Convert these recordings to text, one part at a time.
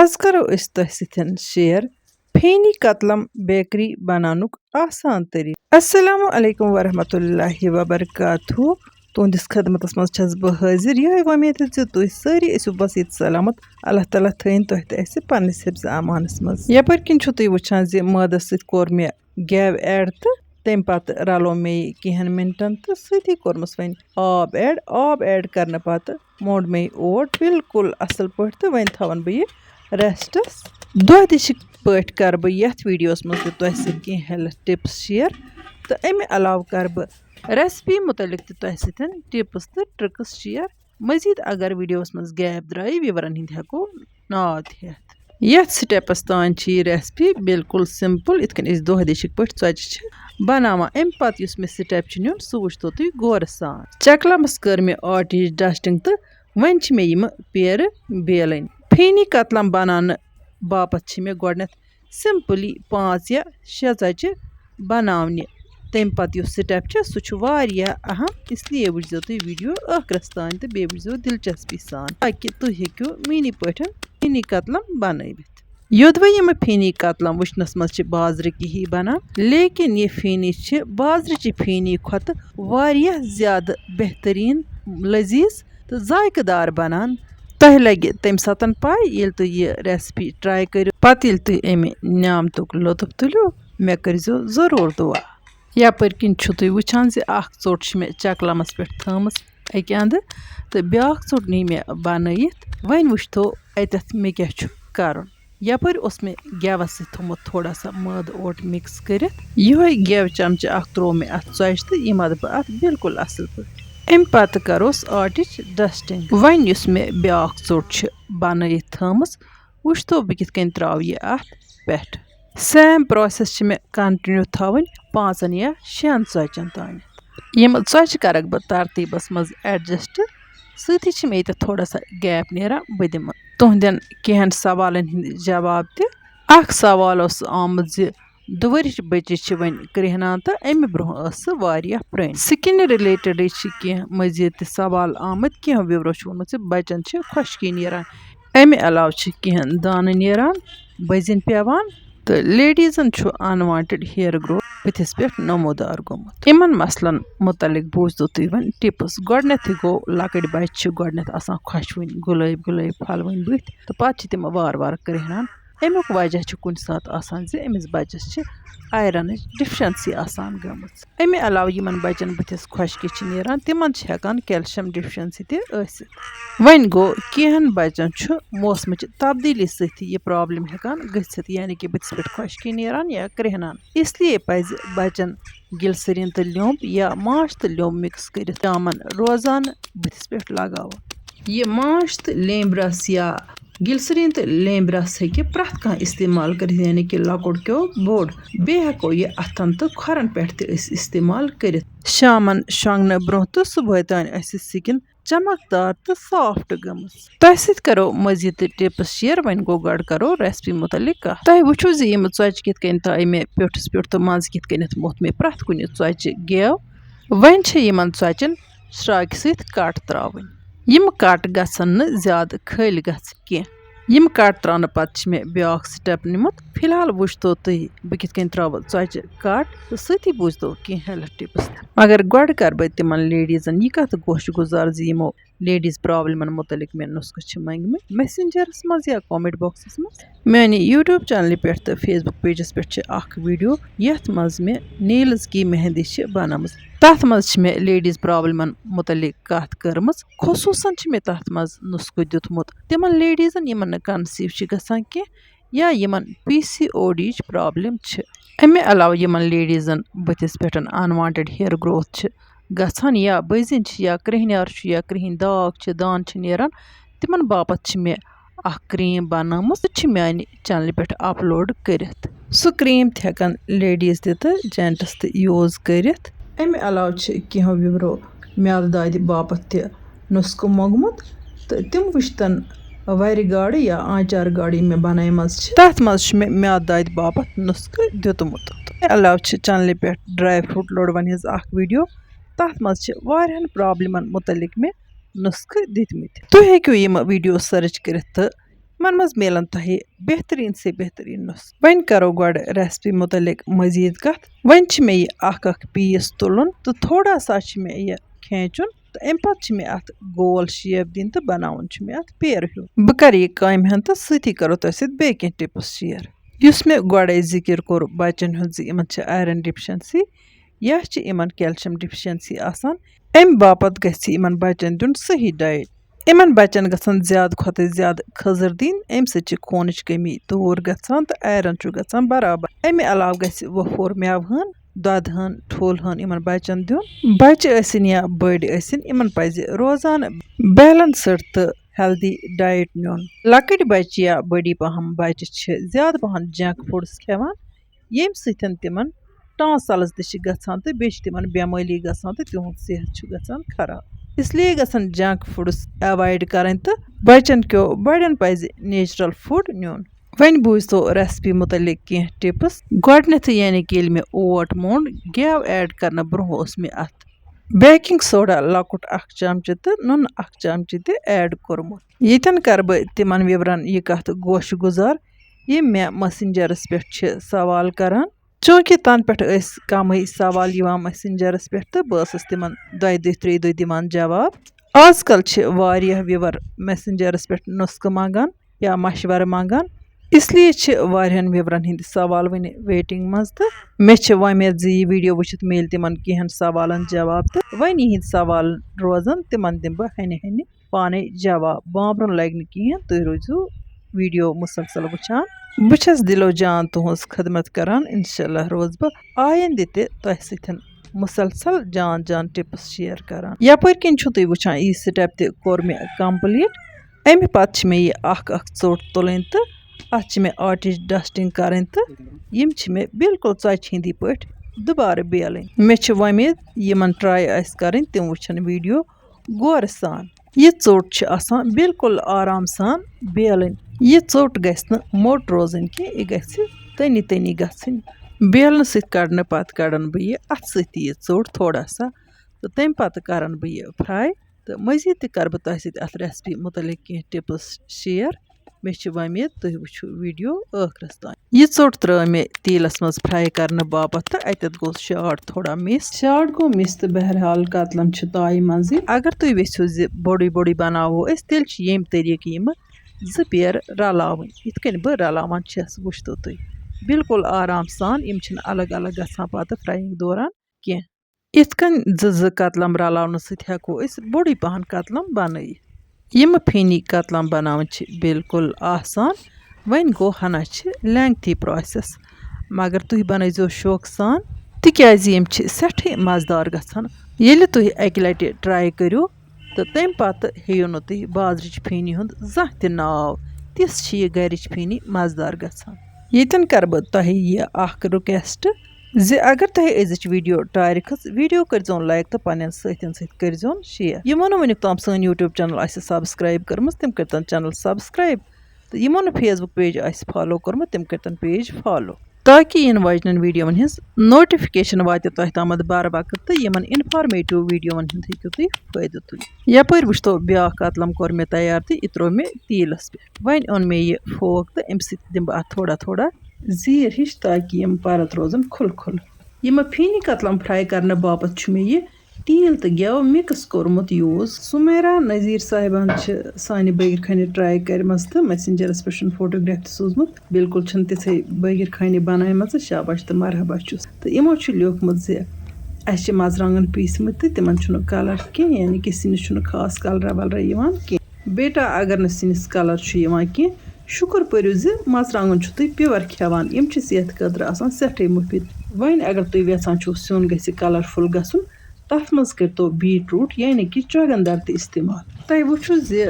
आज करो इस तोह सिथन शेयर फेनी कतलम बेकरी बनानुक आसान तरीका। अस्सलामु अलैकुम वरहमतुल्लाहि वबरकातुहू। तुंदिस खदमतस मज छस बह हाजिर। यह उम्मीद है तुह सारी ऐसु बस ये सलामत। अल्लाह ताला थैन तुह तह पन्निस हिफ्ज अमानस मज। यपर किन छु तुह वुछान जे मदस सित कोर मे गेव ऐड तो तम पत रलो मे कहन मिनटन तो सती कोरमस वन आब ऐड करने पत मोड़ मे ओट बिल्कुल असल पट तो वन थवन बह रेस्टस। दह दिशिक पट कर बह यथ वीडियोस मज तुह कह हेल्थ टिप्स शेयर तो अमे अलाव कर बह रेसिपी मुतलिक तुह सतन टिप्स तो ट्रिक्स शेयर। मजीद अगर वीडियोस मज गैप द्राय विवरण हिंद हेको नाव हेत। यथ स्टेपस तान रेसिपी बिल्कुल सिंपल इतकन इस दह दिशिक पट चोचि बनावा। अम पत युस मे स्टेप नुन सह वुचतो तुह गौर सान। चकलमस कर मे आटिच डस्टिंग तो वन मे यम पेर बेलन। फेनी कतलम बनाने बापत मे गोडनेथ सिंपली 5 या 6 चचि बनावने। तम पत युस स्टेप सह अहम इसलिए वुचो तुह वीडियो आखरस तान तो बे वुचो दिलचस्पी सान ताकि तुह हेक्यो मीनी पठन फेनी कतलम बनवित। योदवे यम फेनी कतलम वुचनस मज बाजरकी ही बनान लेकिन ये फेनी बाजरची फेनी खत वारिया ज्यादा बेहतरीन लजीज तो जायकेदार बनान। तुह लगे तम सतन पाई ये तुह यह रेसिपी ट्राई करो पत ये तुह अमे न्यामतुक लुत्फ तुलो मे करजो जरूर दुआ। यपर किन छु तुह वुछान जे अख चोट मे चकलमस पे थमस अक अंद तो ब्याख चोट नी मे बनयित। वन वुचतो अतथ मे क्या छु करन। यपर उस मे गेवस थोमुत थोड़ा सा मद ओट मिक्स कर यह गेव चमच अख त्रो मे अत चोच तो यह मद बह अत बिल्कुल असल पे। अम पत करोस आटिच डस्टिंग। वन युस मे ब्याख चोट बनयित थमस वुचतो बह किथ कन त्राव यह अत Peth. Same process may continue थवन 5 या 6 चोचन तान। यम चोच करक बह तरतीबस मज एडजस्ट सती मे थोड़ा सा गैप नेरा बह दिम तुहदन कहन सवालन हिंद जवाब ते। अख सवाल आमुत जे दुवरिच बच्चे वन कृहनान तो अमे ब्रोह सह प्रान। स्किन रिलेटेड कह मजीद सवाल आमुत कह विवरो वोनमुत बचन खुशकी नेरान अमे अलाव कह दान नेरान बजिन पेवान तो लेडीजन अनवांटेड हेयर ग्रोथ बुथिस पे नमोदार गोमुत। इन मसलन मुतलिक बूझो तुह वन टिप्स। गोडनेथ गो लकट बच्चे गोडनेथ आसान खुशवन गुलाब फलवन बुथ तो पत तिम वार वार कृहनान। अमुक वजह कुन सात आसान जे अमिस बच्चस आयरन डिफिशंसी आसान गमच। अमे अलाव यमन बच्चन बुथिस खुशकी नेरान तिमन हेकान कैल्शियम डिफिशंसी ते आसित। वन गो कहन बच्चन मौसम तब्दीली सती यह प्रॉब्लम हेकान गथित यानी कि बुथिस पे खुशकी नेरान या कृहनान। इसलिए पज बच्चन गिलसरीन तो ल्योम या माश तो ल्योम मिक्स कर शामन रोजान बुथिस पे लगाव। यह माश तो लेम रस या गिलसरीन तो लेम रस हे प्रथ कह इस्तेमाल कर यानी कि लकुट क्यों बोड़ बे हेको यह अथन तो खरन पे इस्तेमाल कर। शामन शोंगन ब्रोह तो सुबह तान स्किन चमकदार तो सॉफ्ट गमस। तुह सत करो मजीद टिप्स शेयर। वन गो गड करो रेसिपी मुतलिक तुह वुचो जे यम चोच किथ कन ताई मे पेठस पे तो मज किथ कन मोत मे प्रथ कुन चोच गेव। वन यमन चोचन श्राक सत कट त्रावन। यम कट गसन न ज्यादा खल गछ कह। यम कट त्राने पत मे ब्याख स्टेप निमुत। फिलहाल वुचतो तुह बह किथ कन त्राव चोच कट तो सती बूझतो कह हेल्थ टिप्स। मगर गोड कर बह तिमन लेडीजन यह कत गोश गुजार जे यमो लेडीज प्रॉब्लमन मुतलिक मे नुस्खे मंगमे मैसेंजरस मज या कमेंट बॉक्सस मज। मेरे यूट्यूब चैनल पे तो फेसबुक पेजस पे अख वीडियो यथ मज मे नील्स की मेहंदी बनामज। तथ मज मे लेडीज प्रॉब्लमन मुतलिक कथ करमज। खुसूसन मे तथ मज नुस्खो दितमुत तिमन लेडीजन यमन कंसीव गसान कह या यमन PCOD प्रॉब्लम। अमे अलाव यमन लेडीजन बुथिस पे अनवांटेड हेयर ग्रोथ गसान या बजिन या कृहनार या कृहन दाग दान नेरान तिमन बापत मे अख क्रीम बनामु सह माने चैनल पे अपलोड कर। सह क्रीम हेकन लेडीज तो जेंट्स तो यूज कर। अमे अलाव कह विवरो म्याद दाद बापत नुस्खो मोगमुत तो तिम वुचतन वरि गाड़ या आंचार गाड़ी में बनामज तथ मज मे म्याद दाद बापत नुस्ख दितमुत। अलाव चैनल पे ड्राई फ्रूट लोडवन हिज अख वीडियो तथ मज वारियान प्रॉब्लमन मुतलिक मे नुस्ख दितमित। तुह हेक्यो यम वीडियो सर्च कर یِمن منٛز میلن تۄہہِ بہتریٖن سے بہتریٖن نُسخہٕ وۄنۍ کرو گۄڈٕ ریسپی مُتعلِق مٔزیٖد کتھ وۄنۍ چھِ مےٚ یہِ اکھ پیٖس تُلُن تہٕ تھوڑا سا چھِ مےٚ یہِ کھینٛچُن تہٕ اَمہِ پتہٕ چھِ مےٚ اتھ گول شیپ دِنۍ تہٕ بناوُن چھُ مےٚ اتھ پیرٕ ہیوٗ بہٕ کرٕ یہِ کامہِ ہن تہٕ سۭتی کرو تۄہہِ سۭتۍ بیٚیہِ کینٛہہ ٹِپٕس شِیر یُس مےٚ گۄڈے ذِکِر کوٚر بچن ہُنٛد زِ یِمن چھِ آیرن ڈِفشنسی یا چھِ یِمن کیلشیم ڈِفشنسی آسان اَمہِ باپتھ گژھِ یِمن بچن دیُن صحیح ڈایٹ یِمن بچن گژھن زیادٕ کھۄتہٕ زیادٕ کھٔزٕر دِنۍ اَمہِ سۭتۍ چھِ خوٗنٕچ کٔمی دوٗر گژھان تہٕ آیرن چھُ گژھان برابر اَمہِ علاوٕ گژھِ وۄپھور میوٕ ہن دۄدٕ ہن ٹھوٗل ہن یِمن بچن دیُن بچہِ ٲسِنۍ یا بٔڑۍ ٲسِنۍ یِمن پزِ روزانہٕ بیلنسٕڈ تہٕ ہیلدی ڈایٹ نیُن لۄکٕٹۍ بچہِ یا بٔڑی پہم بچہِ چھِ زیادٕ پہم جنک فوڈس کھٮ۪وان ییٚمہِ سۭتۍ تِمن ٹانسلز تہِ چھِ گژھان تہٕ بیٚیہِ چھِ تِمن بٮ۪مٲری گژھان تہٕ تِہُنٛد صحت چھُ گژھان خراب اس لیے گژھن جنک فوڈس ایوایڈ کرٕنۍ تہٕ بچن کیو بڑٮ۪ن پزِ نیچرل فوڈ نیُن وۄنۍ بوٗزتو ریسپی مُتعلِق کینٛہہ ٹِپٕس گۄڈٕنیتھٕے یعنی کہِ ییٚلہِ مےٚ اوٹ موٚنڈ گیو ایڈ کرنہٕ برونٛہہ اوس مےٚ اتھ بیکِنگ سوڈا لۄکُٹ 1 چمچہٕ تہٕ نُنہٕ 1 چمچہٕ تہِ ایڈ کوٚرمُت ییٚتٮ۪ن کرٕ بہٕ تِمن وِورن یہِ کتھ گوشہٕ گُزار یِم مےٚ میسنجرس پٮ۪ٹھ چھِ سوال کران چوٗنٛکہِ تنہٕ پٮ۪ٹھ ٲسۍ کمٕے سوال یِوان میسنجرس پٮ۪ٹھ تہٕ بہٕ ٲسٕس تِمن 2 دۄہ 3 دۄہ دِوان جواب آز کل چھِ واریاہ وِور میسنجرس پٮ۪ٹھ نُسخہٕ منٛگان یا مشورٕ منٛگان اس لیے چھِ واریاہن وِورن ہٕنٛدۍ سوال وُنہِ ویٹنگ منٛز تہٕ مےٚ چھِ وۄمید زِ یہِ ویڈیو وٕچھِتھ میلہِ تِمن کینٛہن سوالن جواب تہٕ وۄنۍ یِہنٛدۍ سوال روزن تِمن دِمہٕ بہٕ ہنہِ پانے جواب بامبرُن لگہِ نہٕ کِہیٖنۍ تُہۍ روٗزِو ویڈیو مُسلسل وٕچھان بہٕ چھس دِلو جان تُہنٛز خدمت کران انشاءاللہ روزٕ بہٕ آیندٕ تہِ تۄہہِ سۭتۍ مُسلسل جان ٹِپٕس شِیر کران یپٲرۍ کِنۍ چھُو تُہۍ وٕچھان یہِ سٹیپ تہِ کوٚر مےٚ کمپلیٖٹ اَمہِ پتہٕ چھِ مےٚ یہِ اکھ ژوٚٹ تُلٕنۍ تہٕ اتھ چھِ مےٚ آٹِچ ڈسٹنگ کرٕنۍ تہٕ یِم چھِ مےٚ بالکُل ژۄچہِ ہِنٛدی پٲٹھۍ دُبارٕ بیلٕنۍ مےٚ چھِ وۄمید یِمن ٹراے آسہِ کرٕنۍ تِم وٕچھن ویڈیو غورٕ سان یہِ ژوٚٹ چھِ آسان بالکُل آرام سان بیلٕنۍ یہِ ژوٚٹ گژھِ نہٕ موٚٹ روزٕنۍ کینٛہہ یہِ گژھِ تٔنی گژھٕنۍ بیلنہٕ سۭتۍ کڑنہٕ پتہٕ کڑان بہٕ یہِ اتھٕ سۭتی یہِ ژوٚٹ تھوڑا سا تہٕ تمہِ پتہٕ کران بہٕ یہِ فراے تہٕ مزیٖد تہِ کرٕ بہٕ تۄہہِ سۭتۍ اتھ ریسپی مُتعلِق کینٛہہ ٹِپٕس شِیر مےٚ چھِ وۄمید تُہۍ وٕچھِو ویڈیو ٲخرس تام یہِ ژوٚٹ ترٲو مےٚ تیٖلس منٛز فراے کرنہٕ باپتھ تہٕ اتٮ۪تھ گوٚو شاٹ تھوڑا مِس گوٚو مِس تہٕ بہرحال کتلم چھِ تایہِ منٛزٕے اگر تُہۍ یژھِو زِ بوٚڑُے بناوو أسۍ تیٚلہِ چھِ ییٚمہِ طٔریٖقہٕ یِمہٕ 2 پیر رلاوٕنۍ یِتھ کٔنۍ بہٕ رلاوان چھَس وٕچھتو تُہۍ بالکُل آرام سان یِم چھِنہٕ الگ گژھان پتہٕ فرایِنگ دوران کینٛہہ یِتھ کٔنۍ 2 کتلم رلاونہٕ سۭتۍ ہٮ۪کو أسۍ بوٚڑُے پہن کتلم بنٲیِتھ یِمہٕ فیٖنی کتلم بناوٕنۍ چھِ بالکُل آسان وۄنۍ گوٚو ہنا چھِ لینٛگتھی پروسیس مگر تُہۍ بنٲیزیو شوقہٕ سان تِکیازِ یِم چھِ سٮ۪ٹھٕے مزٕدار گژھان ییٚلہِ تُہۍ اکہِ لٹہِ ٹراے کٔرِو تہٕ تمہِ پتہٕ ہیٚیِو نہٕ تُہۍ بازرٕچ فیٖنی ہُنٛد زانٛہہ تہِ ناو تِژھ چھِ یہِ گرِچ فیٖنی مزٕدار گژھان ییٚتٮ۪ن کرٕ بہٕ تۄہہِ یہِ اکھ رِکویسٹ زِ اگر تۄہہِ أزِچ ویڈیو ٹارِ کھٔژ ویڈیو کٔرۍزیون لایک تہٕ پننٮ۪ن سۭتٮ۪ن سۭتۍ کٔرۍزیون شِیر یِمو نہٕ وُنیُک تام سٲنۍ یوٗٹیوب چینل آسہِ سبسکرایب کٔرمٕژ تِم کٔرۍتن چینل سبسکرایب تہٕ یِمو نہٕ فیس بُک پیج آسہِ فالو کوٚرمُت تِم کٔرۍتن پیج فالو تاکہِ یِنہٕ واجنٮ۪ن ویڈیوون ہٕنٛز نوٹِفِکیشن واتہِ تۄہہِ تامَتھ بر وقت تہٕ یِمن انفارمیٹِو ویڈیوون ہُنٛد ہیٚکِو تُہۍ فٲیدٕ تُلِتھ یپٲرۍ وٕچھتو بیاکھ کتلم کوٚر مےٚ تیار تہٕ یہِ تروو مےٚ تیٖلس پٮ۪ٹھ وۄنۍ اوٚن مےٚ یہِ فوک تہٕ امہِ سۭتۍ دِمہٕ بہٕ اتھ تھوڑا زیٖر ہِش تاکہِ یِم پرت روزن کھُل یِمہٕ فیٖنی کتلم فراے کرنہٕ باپتھ چھُ مےٚ یہِ تیٖل تہٕ گٮ۪و مِکٕس کوٚرمُت یوٗز سُمیرا نذیٖر صاحبن چھِ سانہِ بٲگِر خانہِ ٹراے کَرِمَژٕ تہٕ میسنجرس پٮ۪ٹھ چھُنہٕ فوٹوگراف تہِ سوٗزمُت بالکُل چھنہٕ تِژھے بٲگِر خانہِ بنایمژٕ شاباش تہٕ مرحبا چھُس تہٕ یِمو چھُ لیوکھمُت زِ اَسہِ چھِ مرژٕوانٛگن پیٖسمٕتۍ تہٕ تِمن چھُنہٕ کلر کینٛہہ یعنی کہِ سِنِس چھُنہٕ خاص کلرا ولرا یِوان کینٛہہ بیٹا اگر نہٕ سِنِس کلر چھُ یِوان کینٛہہ شُکر پٔرِو زِ مرژٕوانٛگن چھُو تُہۍ پیور کھٮ۪وان یِم چھِ صحت خٲطرٕ آسان سٮ۪ٹھاے مُفیٖد وۄنۍ اگر تُہۍ یژھان چھُو سیُن گژھِ کلرفُل گژھُن تتھ منٛز کٔرۍتو بیٖٹ روٗٹ یعنی کہِ چۄگندر تہِ استعمال تۄہہِ وٕچھو زِ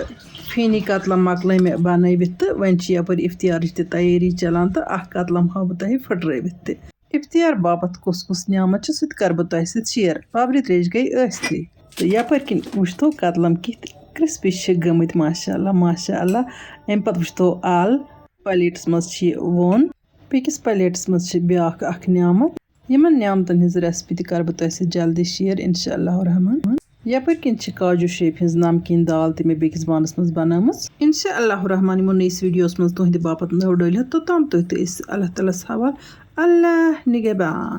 فیٖنی کتلم مۄکلٲے مےٚ بنٲوِتھ تہٕ وۄنۍ چھِ یپٲرۍ افتیارٕچ تہِ تیٲری چلان تہٕ اکھ کتلم ہاوٕ بہٕ تۄہہِ پھٕٹرٲوِتھ تہِ افتیار باپتھ کُس نعمت چھِ سُہ تہِ کرٕ بہٕ تۄہہِ سۭتۍ شِیر بابرِ تریش گٔے ٲستھٕے تہٕ یپٲرۍ کِنۍ وٕچھتو کتلم کِتھ کرسپی چھِ گٔمٕتۍ ماشاء اللہ امہِ پتہٕ وٕچھتو ال پلیٹس منٛز چھِ یہِ ووٚن بیٚکِس پلیٹس منٛز چھِ بیاکھ اکھ نعمت یِمن نعمتن ہٕنٛز ریسپی تہِ کرٕ بہٕ تۄہہِ سۭتۍ جلدی شِیر انشاء اللہ الرحمان यपर किन काजू शेप हिंज नमकीन दाल ते मे बेकिस बानस मज बनामस इंशाअल्लाह रहमान यमो नईस वीडियोस मज तुहंदि बापत नव डोल तोताम तुह अल्लाह ताला हवाल अल्लाह निगहबान।